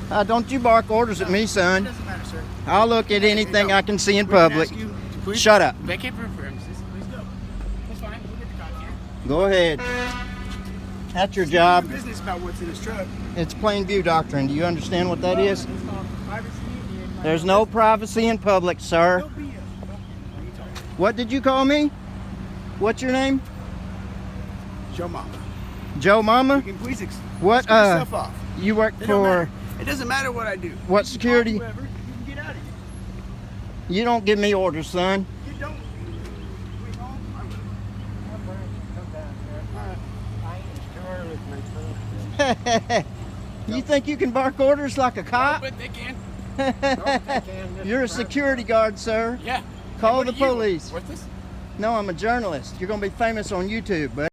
Don't you bark orders at me, son. It doesn't matter, sir. I'll look at anything I can see in We can public. ask you to please Shut up. Vacate from premises. Please go. That's fine. We'll get the cops here. Go ahead. That's your job. Business about what's in this truck. It's plain view doctrine. Do you understand what that is? It's called privacy and There's no privacy in public, sir. No BS. What are you talking about? What did you call me? What's your name? Show mama. Joe Mama? You can please What, screw yourself off. You work It don't matter. for It doesn't matter what I do. what You can security? call whoever, you can get out of here. You don't give me orders, son. You don't. We home? I will. You think you can bark orders like a cop? But they can. You're a security guard, sir. Yeah. Call What the are you? police. What's this? No, I'm a journalist. You're going to be famous on YouTube, bud.